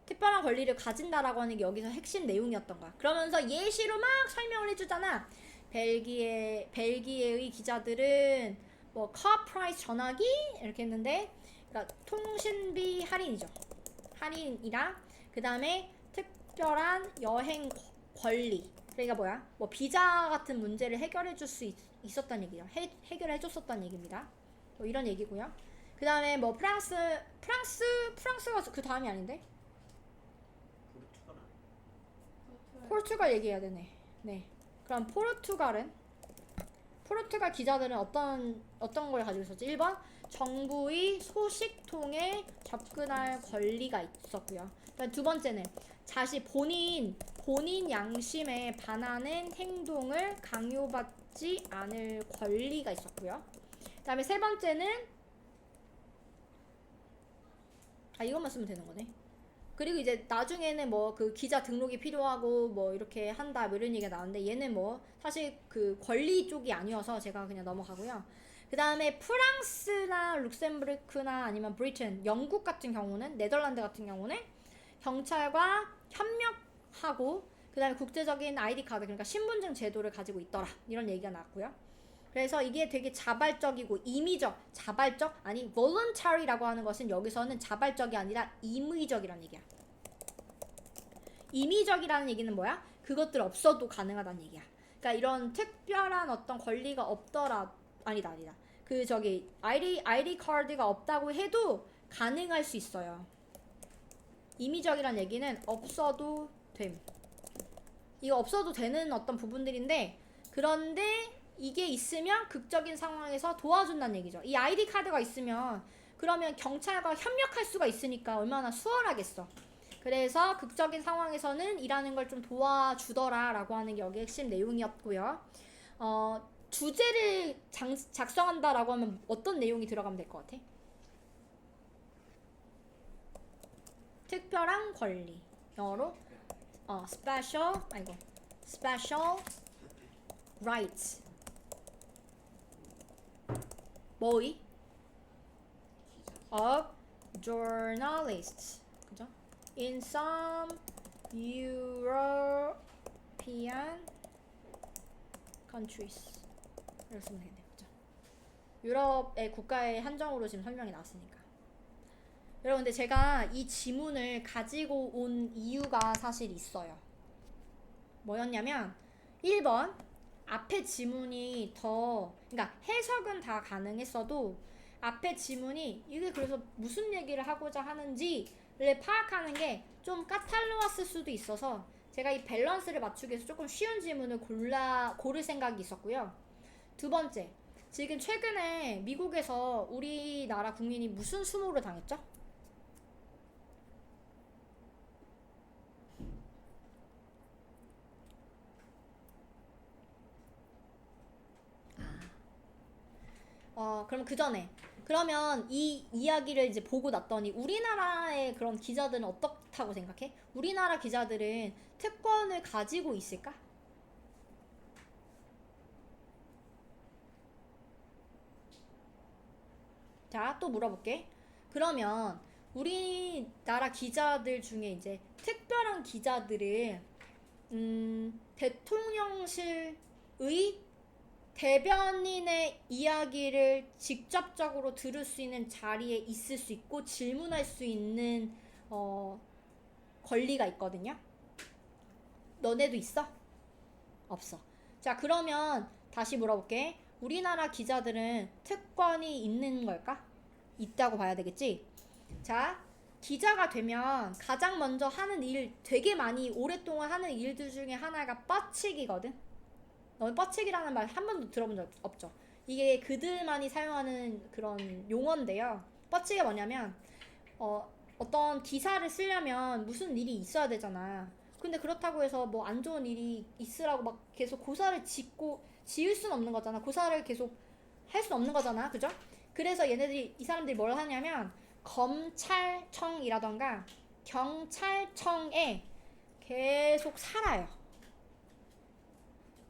특별한 권리를 가진다라고 하는 게 여기서 핵심 내용이었던 거야. 그러면서 예시로 막 설명을 해주잖아. 벨기에의 기자들은 뭐 카 프라이스 전화기 이렇게 했는데 그러니까 통신비 할인이죠. 할인이랑 그 다음에 특별한 여행 권리. 그러니까 뭐야? 뭐 비자 같은 문제를 해결해 줄 수 있었단 얘기죠. 해결해 줬었단 얘기입니다. 뭐 이런 얘기고요. 그 다음에 뭐 프랑스가 그 다음이 아닌데? 포르투갈 얘기해야 되네. 네. 그럼 포르투갈 기자들은 어떤 걸 가지고 있었지? 1번 정부의 소식통에 접근할 권리가 있었고요. 그다음 두 번째는 본인 양심에 반하는 행동을 강요받지 않을 권리가 있었고요. 그다음에 세 번째는 이것만 쓰면 되는 거네. 그리고 이제 나중에는 뭐 그 기자 등록이 필요하고 뭐 이렇게 한다 뭐 이런 얘기가 나오는데 얘는 뭐 사실 그 권리 쪽이 아니어서 제가 그냥 넘어가고요. 그 다음에 프랑스나 룩셈부르크나 아니면 브리튼, 영국 같은 경우는 네덜란드 같은 경우는 경찰과 협력하고 그 다음에 국제적인 아이디 카드, 그러니까 신분증 제도를 가지고 있더라. 이런 얘기가 나왔고요. 그래서 이게 되게 자발적이고 자발적? 아니 voluntary라고 하는 것은 여기서는 자발적이 아니라 임의적이라는 얘기야. 임의적이라는 얘기는 뭐야? 그것들 없어도 가능하다는 얘기야. 그러니까 이런 특별한 어떤 권리가 없더라. 아니다. 그 아이디 카드가 없다고 해도 가능할 수 있어요. 임의적이라는 얘기는 없어도 됨. 이거 없어도 되는 어떤 부분들인데, 그런데 이게 있으면 극적인 상황에서 도와준다는 얘기죠. 이 아이디 카드가 있으면 그러면 경찰과 협력할 수가 있으니까 얼마나 수월하겠어. 그래서 극적인 상황에서는 일하는 걸 좀 도와주더라 라고 하는 게 여기 핵심 내용이었고요. 주제를 작성한다라고 하면 어떤 내용이 들어가면 될 것 같아? 특별한 권리. 영어로 special rights. 뭐이? of journalists. 그죠? In some European countries. 이렇게 쓰면 되겠네요. 그죠? 유럽의 국가의 한정으로 지금 설명이 나왔으니까. 여러분, 근데 제가 이 지문을 가지고 온 이유가 사실 있어요. 뭐였냐면 1번 앞에 지문이 그러니까 해석은 다 가능했어도 앞에 지문이 이게 그래서 무슨 얘기를 하고자 하는지를 파악하는 게 좀 까탈로웠을 수도 있어서 제가 이 밸런스를 맞추기 위해서 조금 쉬운 지문을 고를 생각이 있었고요. 두 번째, 지금 최근에 미국에서 우리나라 국민이 무슨 수모를 당했죠? 그럼 그 전에 그러면 이 이야기를 이제 보고 났더니 우리나라의 그런 기자들은 어떻다고 생각해? 우리나라 기자들은 특권을 가지고 있을까? 자, 또 물어볼게. 그러면 우리나라 기자들 중에 이제 특별한 기자들은 대통령실의 대변인의 이야기를 직접적으로 들을 수 있는 자리에 있을 수 있고 질문할 수 있는 권리가 있거든요. 너네도 있어? 없어. 자, 그러면 다시 물어볼게. 우리나라 기자들은 특권이 있는 걸까? 있다고 봐야 되겠지? 자, 기자가 되면 가장 먼저 하는 일, 되게 많이 오랫동안 하는 일들 중에 하나가 뻗치기거든. 너는 뻗치기라는 말 한 번도 들어본 적 없죠? 이게 그들만이 사용하는 그런 용어인데요. 뻗치기가 뭐냐면 어떤 기사를 쓰려면 무슨 일이 있어야 되잖아. 근데 그렇다고 해서 뭐 안 좋은 일이 있으라고 막 계속 고사를 지을 수는 없는 거잖아. 고사를 계속 할 수는 없는 거잖아. 그죠? 그래서 이 사람들이 뭘 하냐면 검찰청이라던가 경찰청에 계속 살아요.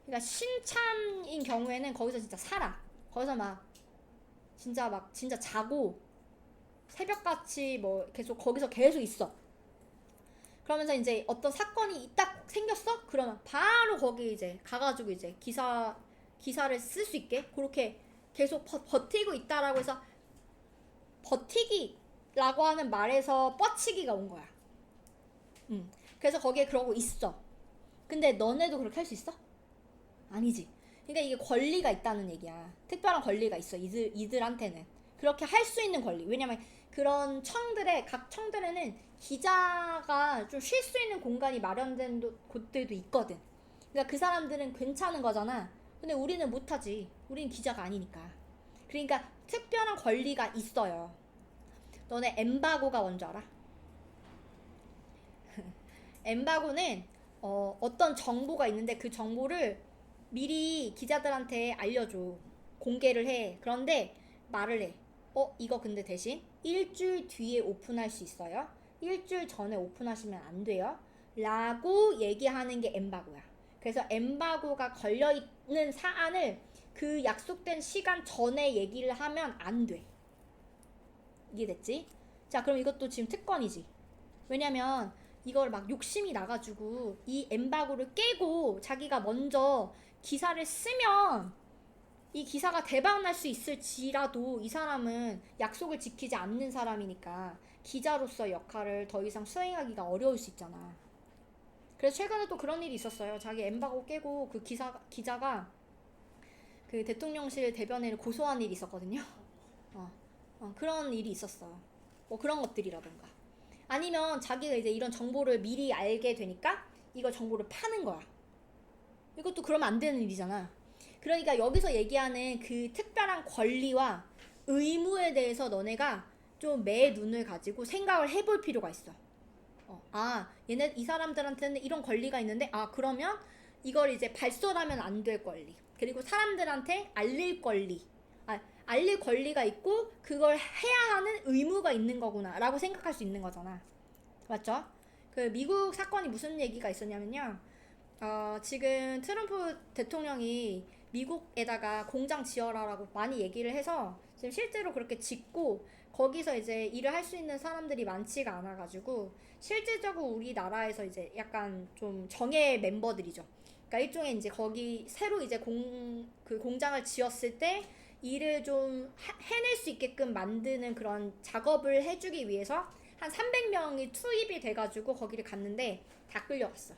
그러니까 신참인 경우에는 거기서 진짜 살아. 거기서 진짜 자고 새벽같이 뭐 거기서 계속 있어. 그러면서 이제 어떤 사건이 딱 생겼어? 그러면 바로 거기 이제 가가지고 이제 기사를 쓸 수 있게 그렇게 계속 버티고 있다라고 해서 버티기라고 하는 말에서 뻗치기가 온 거야. 그래서 거기에 그러고 있어. 근데 너네도 그렇게 할 수 있어? 아니지. 그러니까 이게 권리가 있다는 얘기야. 특별한 권리가 있어. 이들한테는. 그렇게 할 수 있는 권리. 왜냐면 그런 각 청들에는 기자가 좀 쉴 수 있는 공간이 마련된 곳들도 있거든. 그러니까 그 사람들은 괜찮은 거잖아. 근데 우리는 못하지. 우리는 기자가 아니니까. 그러니까 특별한 권리가 있어요. 너네 엠바고가 뭔지 알아? 엠바고는 어떤 정보가 있는데 그 정보를 미리 기자들한테 알려줘. 공개를 해. 그런데 말을 해. 이거 근데 대신 일주일 뒤에 오픈할 수 있어요. 일주일 전에 오픈하시면 안 돼요. 라고 얘기하는 게 엠바고야. 그래서 엠바고가 걸려있는 사안을 그 약속된 시간 전에 얘기를 하면 안 돼. 이해됐지? 자, 그럼 이것도 지금 특권이지. 왜냐면 이걸 막 욕심이 나가지고 이 엠바고를 깨고 자기가 먼저 기사를 쓰면 이 기사가 대박 날 수 있을지라도 이 사람은 약속을 지키지 않는 사람이니까 기자로서 역할을 더 이상 수행하기가 어려울 수 있잖아. 그래서 최근에 또 그런 일이 있었어요. 자기 엠바고 깨고 그 기자가 그 대통령실 대변인을 고소한 일이 있었거든요. 그런 일이 있었어. 뭐 그런 것들이라던가. 아니면 자기가 이제 이런 정보를 미리 알게 되니까 이거 정보를 파는 거야. 이것도 그러면 안 되는 일이잖아. 그러니까 여기서 얘기하는 그 특별한 권리와 의무에 대해서 너네가 좀 매 눈을 가지고 생각을 해볼 필요가 있어. 이 사람들한테는 이런 권리가 있는데, 그러면 이걸 이제 발설하면 안 될 권리. 그리고 사람들한테 알릴 권리. 알릴 권리가 있고, 그걸 해야 하는 의무가 있는 거구나. 라고 생각할 수 있는 거잖아. 맞죠? 그 미국 사건이 무슨 얘기가 있었냐면요. 지금 트럼프 대통령이 미국에다가 공장 지어라라고 많이 얘기를 해서 지금 실제로 그렇게 짓고 거기서 이제 일을 할 수 있는 사람들이 많지가 않아가지고 실질적으로 우리나라에서 이제 약간 좀 정예 멤버들이죠. 그러니까 일종의 이제 거기 새로 이제 그 공장을 지었을 때 일을 좀 해낼 수 있게끔 만드는 그런 작업을 해주기 위해서 한 300명이 투입이 돼가지고 거기를 갔는데 다 끌려갔어.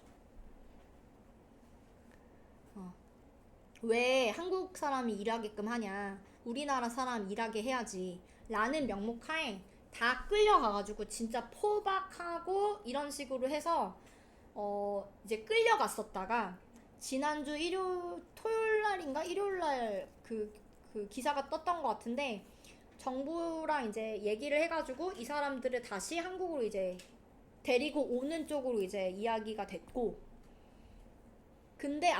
왜 한국 사람이 일하게끔 하냐, 우리나라 사람 일하게 해야지 라는 명목하에 다 끌려가가지고 진짜 포박하고 이런 식으로 해서 이제 끌려갔었다가 지난주 토요일날인가 일요일날 그 기사가 떴던 것 같은데 정부랑 이제 얘기를 해가지고 이 사람들을 다시 한국으로 이제 데리고 오는 쪽으로 이제 이야기가 됐고, 근데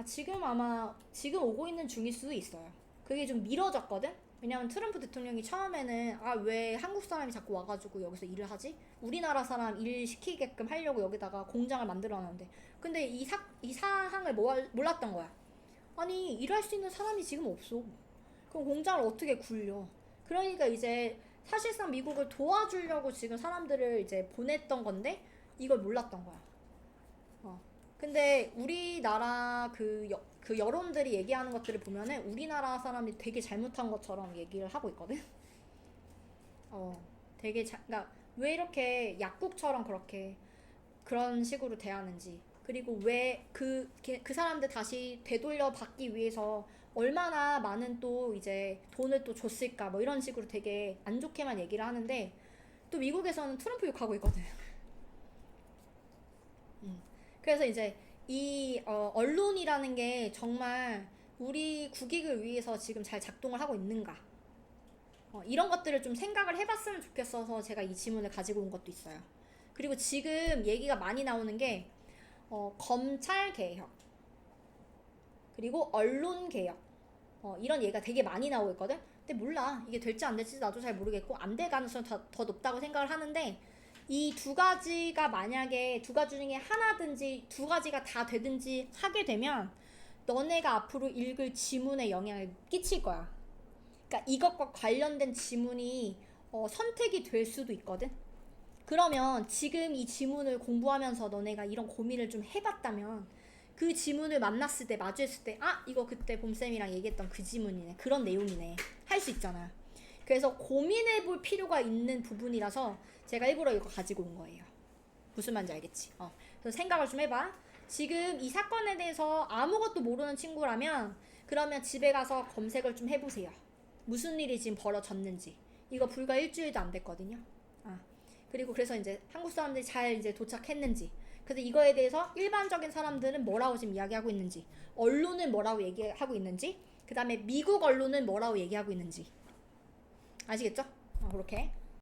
지금 오고 있는 중일 수도 있어요. 그게 좀 미뤄졌거든? 왜냐면 트럼프 대통령이 처음에는 왜 한국 사람이 자꾸 와가지고 여기서 일을 하지? 우리나라 사람 일 시키게끔 하려고 여기다가 공장을 만들어 놨는데. 근데 이 사항을 몰랐던 거야. 아니, 일할 수 있는 사람이 지금 없어. 그럼 공장을 어떻게 굴려? 그러니까 이제 사실상 미국을 도와주려고 지금 사람들을 이제 보냈던 건데 이걸 몰랐던 거야. 근데 우리나라 그 여론들이 얘기하는 것들을 보면은 우리나라 사람이 되게 잘못한 것처럼 얘기를 하고 있거든. 그러니까 왜 이렇게 약국처럼 그런 식으로 대하는지, 그리고 왜 그 사람들 다시 되돌려 받기 위해서 얼마나 많은 또 이제 돈을 또 줬을까, 뭐 이런 식으로 되게 안 좋게만 얘기를 하는데 또 미국에서는 트럼프 욕하고 있거든. 그래서 이제 이 언론이라는 게 정말 우리 국익을 위해서 지금 잘 작동을 하고 있는가, 이런 것들을 좀 생각을 해봤으면 좋겠어서 제가 이 질문을 가지고 온 것도 있어요. 그리고 지금 얘기가 많이 나오는 게 검찰 개혁, 그리고 언론 개혁, 이런 얘기가 되게 많이 나오고 있거든. 근데 몰라, 이게 될지 안 될지 나도 잘 모르겠고 안 될 가능성이 더 높다고 생각을 하는데, 이 두 가지가 만약에 두 가지 중에 하나든지 두 가지가 다 되든지 하게 되면 너네가 앞으로 읽을 지문에 영향을 끼칠 거야. 그러니까 이것과 관련된 지문이 선택이 될 수도 있거든. 그러면 지금 이 지문을 공부하면서 너네가 이런 고민을 좀 해봤다면 그 지문을 만났을 때, 마주했을 때, 이거 그때 봄쌤이랑 얘기했던 그 지문이네, 그런 내용이네 할 수 있잖아. 그래서 고민해볼 필요가 있는 부분이라서 제가 일부러 이거 가지고 온 거예요. 무슨 말인지 알겠지? 그래서 생각을 좀 해봐. 지금 이 사건에 대해서 아무것도 모르는 친구라면 그러면 집에 가서 검색을 좀 해보세요. 무슨 일이 지금 벌어졌는지. 이거 불과 일주일도 안 됐거든요. 그리고 그래서 이제 한국 사람들이 잘 이제 도착했는지, 그래서 이거에 대해서 일반적인 사람들은 뭐라고 지금 이야기하고 있는지, 언론은 뭐라고 얘기하고 있는지, 그 다음에 미국 언론은 뭐라고 얘기하고 있는지. 아시겠죠? 그렇게